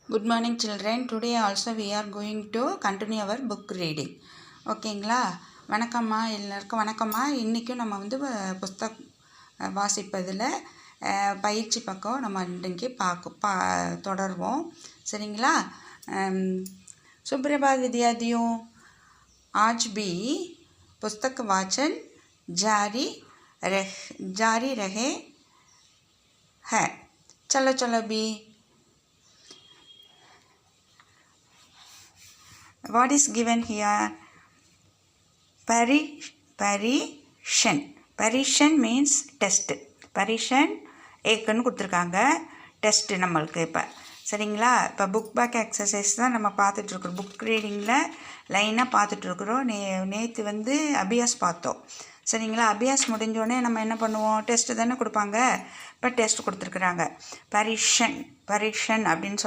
Good morning children. Today also we are going to continue our book reading. ஓகேங்களா? வணக்கம்மா, எல்லாருக்கும் வணக்கம்மா. இன்றைக்கும் நம்ம புஸ்தகம் வாசிப்பதில் பயிற்சி பக்கம் நம்ம இன்றைக்கி தொடர்வோம். சரிங்களா? सुप्रभात विद्यार्थियों, आज भी पुस्तक वाचन जारी रहे है. चलो चलो भी. What is given here? Parishan. Parishan means test. Parishan ஏக்குன்னு கொடுத்துருக்காங்க. டெஸ்ட்டு நம்மளுக்கு இப்போ சரிங்களா? இப்போ புக் பேக் எக்ஸசைஸ் தான் நம்ம பார்த்துட்ருக்குறோம். புக் ரீடிங்கில் லைனாக பார்த்துட்ருக்குறோம். நேற்று அபியாஸ் பார்த்தோம். சரிங்களா? அபியாஸ் முடிஞ்சோடனே நம்ம என்ன பண்ணுவோம்? டெஸ்ட்டு தானே கொடுப்பாங்க. இப்போ டெஸ்ட் கொடுத்துருக்குறாங்க. பரிஷன் அப்படின்னு